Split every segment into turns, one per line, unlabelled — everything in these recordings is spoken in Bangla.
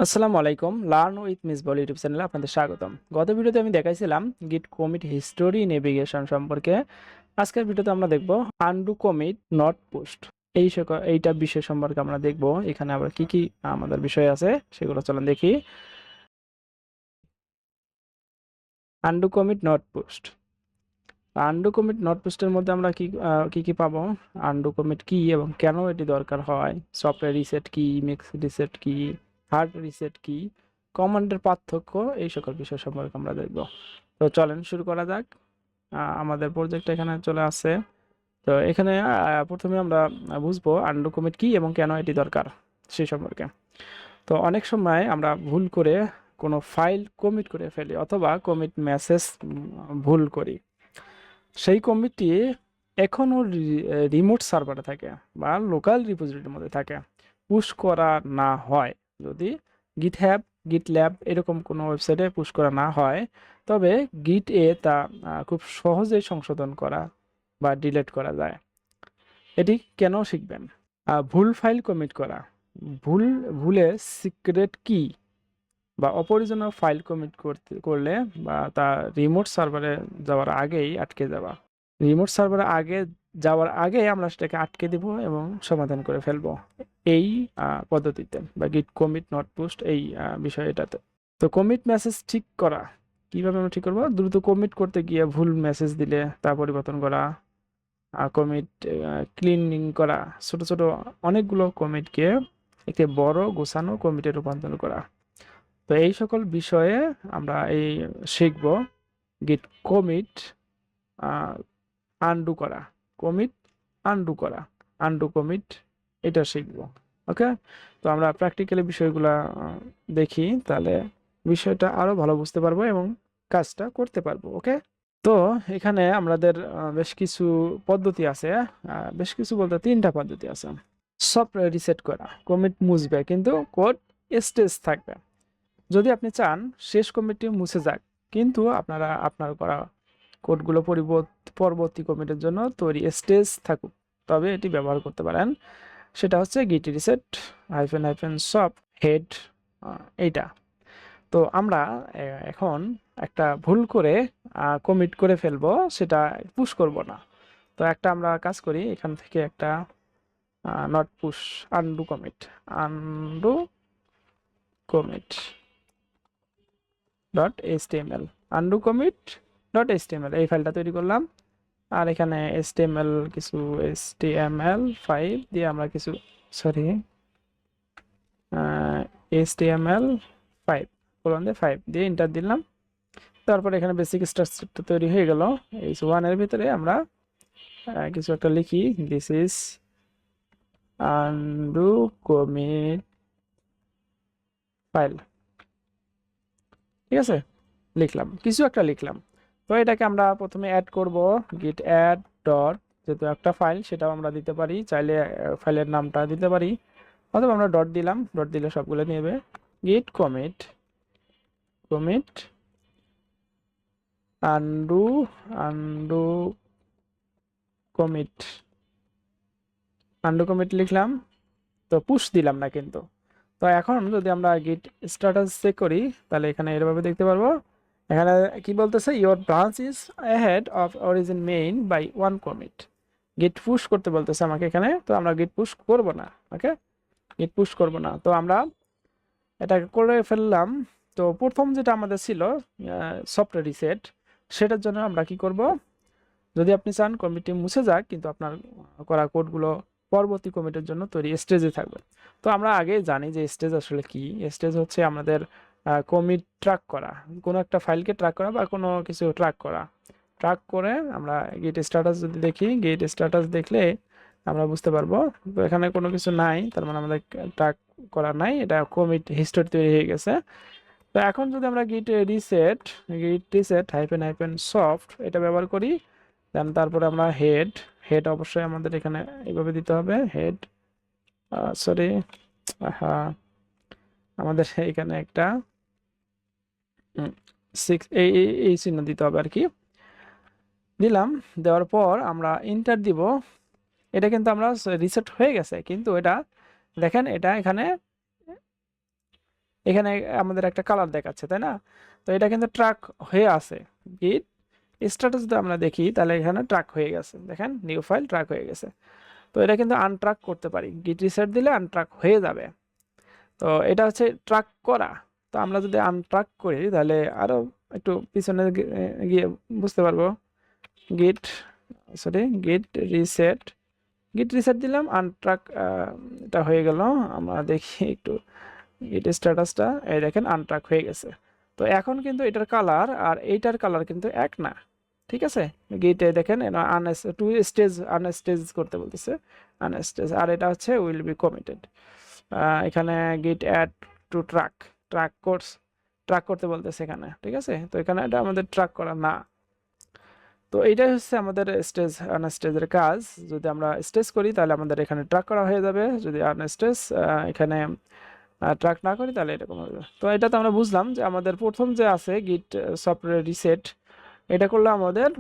আসসালামু আলাইকুম, লার্ন উইথ মিসবাউল ইউটিউব চ্যানেলে আপনাদের স্বাগতম। গত ভিডিওতে আমি দেখাইছিলাম গিট কমিট হিস্টোরি নেভিগেশন সম্পর্কে। আজকের ভিডিওতে আমরা দেখব আনডু কমিট নট পোস্ট। এইটা বিষয় সম্পর্কে আমরা দেখব। এখানে আবার কি কি আমাদের বিষয় আছে সেগুলো চলেন দেখি। Undo commit not post. Undo commit not পোস্টের মধ্যে আমরা কি কি পাবো, আনডু কমিট কি এবং কেন এটি দরকার হয়, সফটওয়্যার রিসেট কি, মিক্স রিসেট কি, হার্ড রিসেট কি, কমান্ডের পার্থক্য, এই সকল বিষয় সম্পর্কে আমরা দেখব। তো চলেন শুরু করা যাক। আমাদের প্রজেক্ট এখানে চলে আসছে। তো এখানে প্রথমে আমরা বুঝবো আনডু কমিট কি এবং কেন এটি দরকার সেই সম্পর্কে। তো অনেক সময় আমরা ভুল করে কোনো ফাইল কমিট করে ফেলি অথবা কমিট মেসেজ ভুল করি। সেই কমিটি এখনও রিমোট সার্ভারে থাকে বা লোকাল রিপোজিটরির মধ্যে থাকে, পুশ করা না হয়। যদি গিটহ্যাব, গিটল্যাব এরকম কোনো ওয়েবসাইটে পুশ করা না হয়, তবে গিট এ তা খুব সহজেই সংশোধন করা বা ডিলিট করা যায়। এটি কেন শিখবেন। ভুল ফাইল কমিট করা, ভুলে সিক্রেট কি বা অপরিজনীয় ফাইল কমিট করলে বা তা রিমোট সার্ভারে যাওয়ার আগেই আটকে যাওয়া। রিমোট সার্ভারে যাওয়ার আগে আমরা সেটাকে আটকে দিব এবং সমাধান করে ফেলবো এই পদ্ধতিতে বা গিট কমিট নট পোস্ট এই বিষয়টাতে। তো কমিট মেসেজ ঠিক করা, কিভাবে আমরা ঠিক করবো? দ্রুত কমিট করতে গিয়ে ভুল মেসেজ দিলে তা পরিবর্তন করা, কমিট ক্লিনিং করা, ছোট ছোট অনেকগুলো কমিটকে একটি বড় গোছানো কমিটে রূপান্তর করা। তো এই সকল বিষয়ে আমরা শিখব। গিট কমিট আনডু করা, কমিট আনডু করা, আনডু কমিট, এটা শিখব। ওকে, তো আমরা প্র্যাকটিক্যালি বিষয়গুলা দেখি, তাহলে বিষয়টা আরো ভালো বুঝতে পারবো এবং কাজটা করতে পারবো। ওকে, তো এখানে আমাদের বেশ কিছু পদ্ধতি আছে। বেশ কিছু বলতে তিনটা পদ্ধতি আছে। সফটওয়্যার রিসেট করা, কমিট মুছবে কিন্তু কোড স্টেজ থাকবে। যদি আপনি চান শেষ কমিটি মুছে যাক, কিন্তু আপনার করা কোডগুলো পরবর্তী কমিটির জন্য তৈরি স্টেজ থাকুক, তবে এটি ব্যবহার করতে পারেন। সেটা হচ্ছে গিট reset hyphen hyphen soft head, এইটা। তো আমরা এখন একটা ভুল করে কমিট করে ফেলবো, সেটা পুশ করব না। তো একটা আমরা কাজ করি, এখান থেকে একটা not push, undo commit, undo commit dot HTML, undo commit dot HTML এই ফাইলটা তৈরি করলাম। আর এখানে এইচটিএমএল কিছু HTML5 দিয়ে আমরা কিছু, সরি, HTML5 কোলন দিয়ে 5 দিয়ে এন্টার দিলাম। তারপর এখানে বেসিক স্ট্রাকচারটা তৈরি হয়ে গেল। H1 এর ভিতরে আমরা কিছু একটা লিখি, this is undo commit file. ঠিক আছে, লিখলাম, কিছু একটা লিখলাম। তো এটাকে আমরা প্রথমে অ্যাড করব, গিট অ্যাড ডট, যেহেতু একটা ফাইল সেটাও আমরা দিতে পারি, চাইলে ফাইলের নামটা দিতে পারি, অথবা আমরা ডট দিলাম, ডট দিলে সবগুলো নেবে। গিট commit, commit undo, undo commit, undo commit লিখলাম। তো পুশ দিলাম না কিন্তু। তো এখন যদি আমরা গিট স্ট্যাটাস চেক করি, তাহলে এখানে এভাবে দেখতে পারবো। এখানে কি বলতেছে, your branch is ahead of origin main by one commit. Git push করতে বলতেছে আমাকে এখানে, তো আমরা গিট পুশ করব না। ওকে, গিট পুশ করব না, তো আমরা এটাকে করে ফেললাম। তো প্রথম যেটা আমাদের ছিল সফটওয়্যার রিসেট, সেটার জন্য আমরা কি করব, যদি আপনি চান কমিটি মুছে যাক কিন্তু আপনার করা কোডগুলো পরবর্তী কমিটির জন্য তৈরি স্টেজে থাকবে। তো আমরা আগে জানি যে স্টেজ আসলে কি। স্টেজ হচ্ছে আমাদের কমিট ট্র্যাক করা, কোনো একটা ফাইলকে ট্র্যাক করা বা কোনো কিছু ট্র্যাক করা। ট্র্যাক করে আমরা গেট স্ট্যাটাস যদি দেখি, গেট স্ট্যাটাস দেখলে আমরা বুঝতে পারবো। তো এখানে কোনো কিছু নাই, তার মানে আমাদের ট্র্যাক করা নাই, এটা কমিট হিস্টোরি তৈরি হয়ে গেছে। তো এখন যদি আমরা গিট রিসেট হাইফেন হাইফেন সফট এটা ব্যবহার করি, দেন তারপরে আমরা হেড, হেড অবশ্যই আমাদের এখানে এইভাবে দিতে হবে, হেড, সরি, হ্যাঁ, আমাদের এখানে একটা সিক্স এই চিহ্ন দিতে হবে আর কি, দিলাম। দেওয়ার পর আমরা ইন্টার দিব। এটা কিন্তু আমরা রিসেট হয়ে গেছে, কিন্তু এটা দেখেন, এটা এখানে এখানে আমাদের একটা কালার দেখাচ্ছে, তাই না? তো এটা কিন্তু ট্র্যাক হয়ে আছে। গিট স্ট্যাটাস যদি আমরা দেখি তাহলে এখানে ট্র্যাক হয়ে গেছে, দেখেন নিউ ফাইল ট্র্যাক হয়ে গেছে। তো এটা কিন্তু আনট্র্যাক করতে পারি, গিট রিসেট দিলে আনট্র্যাক হয়ে যাবে। তো এটা হচ্ছে ট্র্যাক করা। তো আমরা যদি আনট্র্যাক করি তাহলে আরো একটু পিছনে গিয়ে বুঝতে পারবো। গিট গিট রিসেট, গিট রিসেট দিলাম, আনট্র্যাক এটা হয়ে গেল। আমরা দেখি একটু গিট স্ট্যাটাসটা, এই দেখেন আনট্র্যাক হয়ে গেছে। তো এখন কিন্তু এটার কালার আর এইটার কালার কিন্তু এক না, ঠিক আছে? গিটে দেখেন টু স্টেজ আনস্টেজ করতে বলতেছে, আনস্টেজ, আর এটা হচ্ছে উইল বি কমিটেড। এখানে git add to track, track course track করতে বলতেছে এখানে, ঠিক আছে? তো এখানে এটা আমাদের ট্র্যাক করা না। তো এইটাই হচ্ছে আমাদের স্টেজ আনস্টেজের কাজ। যদি আমরা স্টেজ করি তাহলে আমাদের এখানে ট্র্যাক করা হয়ে যাবে, যদি আনস্টেজ এখানে ট্র্যাক না করি তাহলে এরকম হবে। তো এটা তো আমরা বুঝলাম যে আমাদের প্রথম যে আছে গিট সফটওয়্যার রিসেট, এটা করলে আমাদের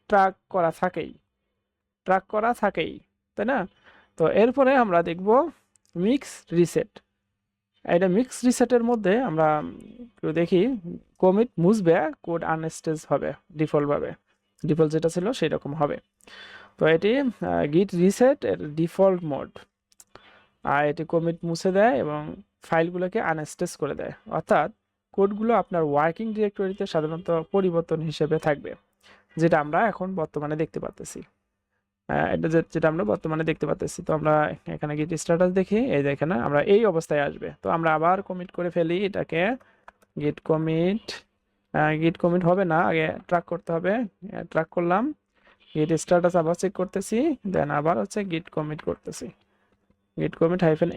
ট্র্যাক করা থাকেই, ট্র্যাক করা থাকেই, তাই না? তো এরপরে আমরা দেখব মিক্স রিসেট। এটা মিক্স রিসেটের মধ্যে আমরা একটু দেখি, কমিট মুছবে, কোড আনস্টেজ হবে ডিফল্টভাবে, ডিফল্ট যেটা ছিল সেই রকম হবে। তো এটি গিট রিসেট এর ডিফল্ট মোড, আর এটি কমিট মুছে দেয় এবং ফাইলগুলোকে আনস্টেজ করে দেয়, অর্থাৎ কোডগুলো আপনার ওয়ার্কিং ডিরেক্টরিতে সাধারণত পরিবর্তন হিসেবে থাকবে, যেটা আমরা এখন বর্তমানে দেখতে পাচ্ছি। এটা যেটা আমরা বর্তমানে দেখতে পাচ্ছি। তো আমরা এখানে গিট স্ট্যাটাস দেখি, এই যে এখানে আমরা এই অবস্থায় আসবে। তো আমরা আবার কমিট করে ফেলি এটাকে, গিট কমিট, গিট কমিট হবে না, আগে ট্র্যাক করতে হবে। ট্র্যাক করলাম, গিট স্ট্যাটাস আবার চেক করতেছি, দেন আবার হচ্ছে গিট কমিট করতেছি, গিট কমিট হাইফেন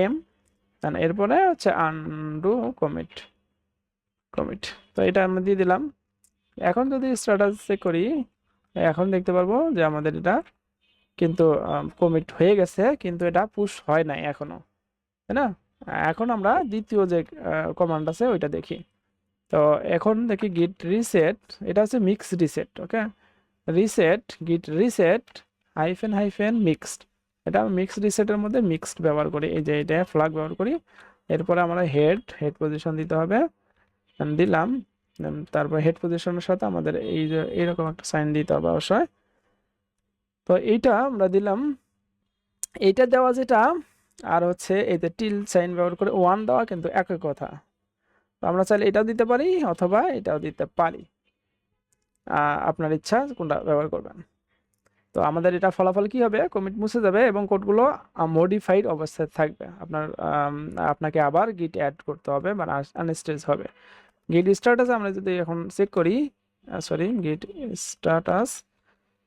এম, দেন এরপরে হচ্ছে আনডু কমিট, কমিট। তো এটা আমরা দিয়ে দিলাম। এখন যদি স্ট্যাটাস চেক করি, এখন দেখতে পারবো যে আমাদের এটা কিন্তু কমিট হয়ে গেছে, কিন্তু এটা পুশ হয় নাই এখনো, তাই না? এখন আমরা দ্বিতীয় যে কমান্ড আছে ওইটা দেখি। তো এখন দেখি গিট রিসেট, এটা হচ্ছে মিক্স রিসেট, ওকে? রিসেট গিট রিসেট হাইফেন হাইফেন মিক্সড, এটা মিক্স রিসেটের মধ্যে মিক্সড ব্যবহার করি, এই যে এটা ফ্ল্যাগ ব্যবহার করি। এরপরে আমরা হেড পজিশন দিতে হবে, দিলাম। তারপর হেড পজিশনের সাথে আমাদের এই যে এরকম একটা সাইন দিতে হবে অবশ্যই। তো এইটা আমরা দিলাম, এইটা দেওয়া যেটা, আর হচ্ছে এই যে টিল সাইন ব্যবহার করে ওয়ান দেওয়া কিন্তু একই কথা। তো আমরা চাইলে এটাও দিতে পারি অথবা এটাও দিতে পারি, আপনার ইচ্ছা কোনটা ব্যবহার করবেন। তো আমাদের এটা ফলাফল কি হবে, কমিট মুছে যাবে এবং কোডগুলো মডিফাইড অবস্থায় থাকবে। আপনাকে আবার গিট অ্যাড করতে হবে বা আনস্টেজ হবে। গিট স্ট্যাটাস আমরা যদি এখন চেক করি, গিট স্ট্যাটাস,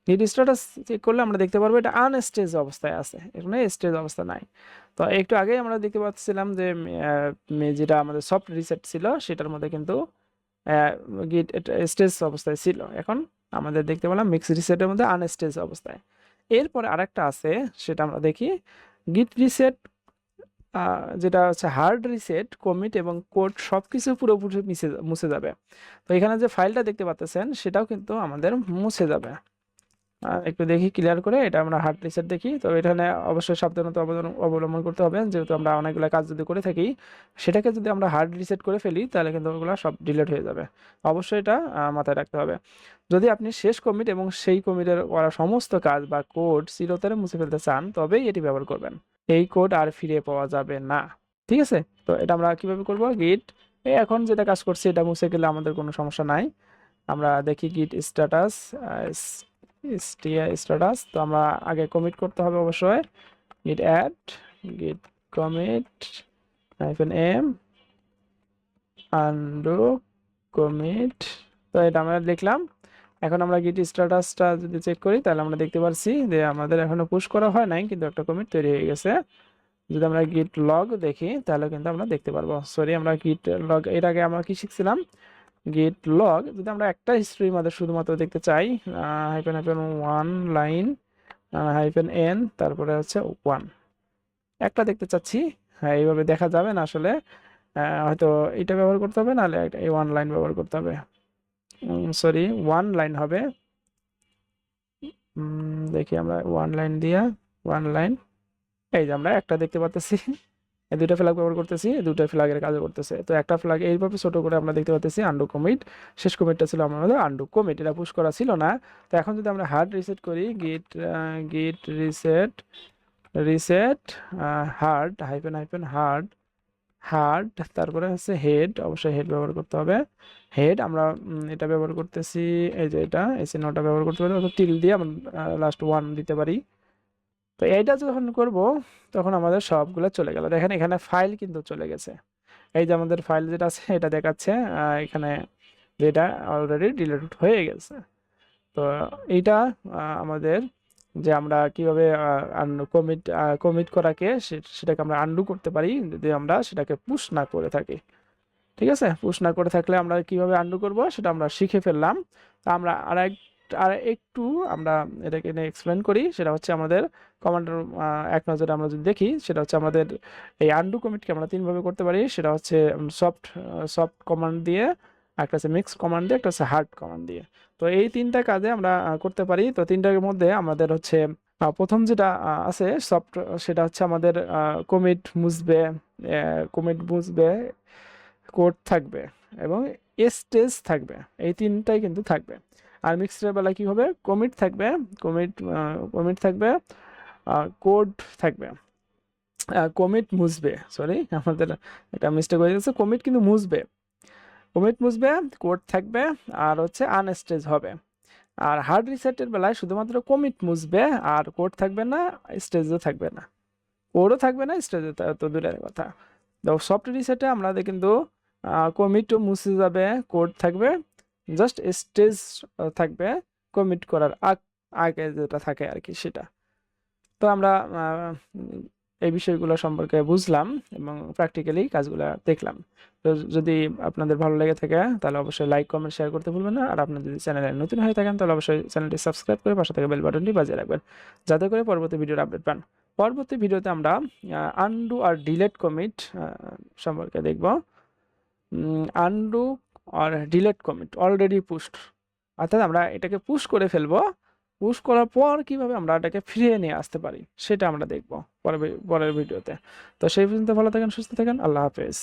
গিট স্ট্যাটাস চেক করলে আমরা দেখতে পারবো এটা আনস্টেজ অবস্থায় আছে, এখানে স্টেজ অবস্থা নাই। তো একটু আগে আমরা দেখতে পাচ্ছিলাম যে যেটা আমাদের সফট রিসেট ছিল সেটার মধ্যে কিন্তু গিট স্টেজ অবস্থায় ছিল, এখন আমাদের দেখতে পেলাম মিক্স রিসেটের মধ্যে আনস্টেজ অবস্থায়। এরপরে আরেকটা আছে, সেটা আমরা দেখি গিট রিসেট, যেটা হচ্ছে হার্ড রিসেট, কমিট এবং কোড সবকিছু পুরোপুরি মুছে যাবে। তো এখানে যে ফাইলটা দেখতে পাচ্ছেন সেটাও কিন্তু আমাদের মুছে যাবে। একটু দেখি ক্লিয়ার করে, এটা আমরা হার্ড রিসেট দেখি। তো এখানে অবশ্যই সাবধানতা অবলম্বন করতে হবে, যেহেতু আমরা অনেকগুলো কাজ যদি করে থাকি, সেটাকে যদি আমরা হার্ড রিসেট করে ফেলি তাহলে কিন্তু ওগুলো সব ডিলিট হয়ে যাবে। অবশ্যই এটা মাথায় রাখতে হবে। যদি আপনি শেষ কমিট এবং সেই কমিটের করা সমস্ত কাজ বা কোড চিরতরে মুছে ফেলতে চান তবেই এটি ব্যবহার করবেন, এই কোড আর ফিরে পাওয়া যাবে না, ঠিক আছে? তো এটা আমরা কিভাবে করব, গিট এখন যেটা কাজ করছি এটা মুছে গেলে আমাদের কোনো সমস্যা নাই। আমরা দেখি গিট স্ট্যাটাস, স্ট্যাটাস। তো আমরা আগে কমিট করতে হবে অবশ্যই, git add git commit hyphen M undo commit. তো এটা আমরা লিখলাম। এখন আমরা গিট স্ট্যাটাসটা যদি চেক করি তাহলে আমরা দেখতে পাচ্ছি যে আমাদের এখনো পুশ করা হয় নাই, কিন্তু একটা কমিট তৈরি হয়ে গেছে। যদি আমরা গিট লগ দেখি তাহলে কিন্তু আমরা দেখতে পারবো। আমরা গিট লগ, এর আগে আমরা কি শিখছিলাম, গিট লগ যদি আমরা একটা হিস্ট্রির মধ্যে শুধুমাত্র দেখতে চাই, hyphen hyphen one line hyphen N, তারপরে হচ্ছে ওয়ান, একটা দেখতে চাচ্ছি। হ্যাঁ, এইভাবে দেখা যাবে না আসলে, হয়তো এটা ব্যবহার করতে হবে, নাহলে এই ওয়ান লাইন ব্যবহার করতে হবে। ওয়ান লাইন হবে। দেখি আমরা ওয়ান লাইন দিয়া, ওয়ান লাইন, এই যে আমরা একটা দেখতে পাচ্ছি। এই দুইটা ফ্ল্যাগ ব্যবহার করতেছি, এই দুইটা ফ্ল্যাগের কাজ করতেছে। তো একটা ফ্ল্যাগ এইভাবে ছোট করে আমরা দেখতে পাচ্ছি আন্ডু কমিট, শেষ কমিটটা ছিল আমাদের আন্ডু কমিট, এটা পুশ করা ছিল না। তো এখন যদি আমরা হার্ড রিসেট করি, গিট reset reset hard hard hard, তারপরে হচ্ছে হেড, অবশ্যই হেড ব্যবহার করতে হবে। হেড আমরা এটা ব্যবহার করতেছি, এই যে এটা এই চিহ্নটা ব্যবহার করতে পারি, অথবা টিল দিয়ে আমরা লাস্ট 1 দিতে পারি। তো এইটা যখন করব তখন আমাদের সবগুলো চলে গেল। দেখেন এখানে ফাইল কিন্তু চলে গেছে, এই যে আমাদের ফাইল যেটা আছে এটা দেখাচ্ছে এখানে, যেটা অলরেডি ডিলিট হয়ে গেছে। তো এইটা আমাদের, যে আমরা কিভাবে কমিট কমিট করাকে সেটাকে আমরা আন্ডু করতে পারি যদি আমরা সেটাকে পুশ না করে থাকি। ঠিক আছে, পুশ না করে থাকলে আমরা কিভাবে আন্ডু করব সেটা আমরা শিখে ফেললাম। তা আমরা আর একটু আমরা এটাকে নিয়ে এক্সপ্লেন করি। সেটা হচ্ছে আমাদের কমান্ডার এক নজরে আমরা যদি দেখি, সেটা হচ্ছে আমাদের এই আন্ডু কমিটকে আমরা তিনভাবে করতে পারি। সেটা হচ্ছে সফট কমান্ড দিয়ে, একটা হচ্ছে মিক্স কমান্ড দিয়ে, একটা হচ্ছে হার্ড কমান্ড দিয়ে। তো এই তিনটা কাজে আমরা করতে পারি। তো তিনটার মধ্যে আমাদের হচ্ছে প্রথম যেটা আছে সফট, সেটা হচ্ছে আমাদের কমিট মুছবে, কোড থাকবে এবং স্টেজ থাকবে, এই তিনটাই কিন্তু থাকবে। আর মিক্সডের বেলা কি হবে, কমিট থাকবে, কমিট কমিট থাকবে, কোড থাকবে, কমিট মুছবে, সরি আমাদের একটা মিস্টেক হয়ে গেছে, কমিট কিন্তু মুছবে, কমিট মুছবে, কোড থাকবে, আর হচ্ছে আনস্টেজ হবে। আর হার্ড রিসেটের বেলায় শুধুমাত্র কমিট মুছবে, আর কোড থাকবে না, স্টেজও থাকবে না, কোডও থাকবে না, স্টেজও তো দূরের কথা। তো সফট রিসেটে আমাদের কিন্তু কমিটও মুছে যাবে, কোড থাকবে, জাস্ট স্টেজ থাকবে কমিট করার আগে যেটা থাকে আর কি সেটা। তো আমরা এই বিষয়গুলো সম্পর্কে বুঝলাম এবং প্র্যাকটিক্যালি কাজগুলো দেখলাম। তো যদি আপনাদের ভালো লেগে থাকে তাহলে অবশ্যই লাইক কমেন্ট শেয়ার করতে ভুলবেন না। আর আপনি যদি চ্যানেলে নতুন হয়ে থাকেন তাহলে অবশ্যই চ্যানেলটি সাবস্ক্রাইব করে পাশে থাকা বেল বাটনটি বাজিয়ে রাখবেন, যাতে করে পরবর্তী ভিডিওর আপডেট পান। পরবর্তী ভিডিওতে আমরা আনডু আর ডিলেট কমিট সম্পর্কে দেখব। আনডু আর ডিলেট কমিট অলরেডি পুশড, অর্থাৎ আমরা এটাকে পুশ করে ফেলবো, পুশ করার পর কিভাবে আমরা এটাকে ফিরিয়ে নিয়ে আসতে পারি সেটা আমরা দেখব পরের ভিডিওতে। তো সেই পর্যন্ত ভালো থাকেন, সুস্থ থাকেন, আল্লাহ হাফেজ।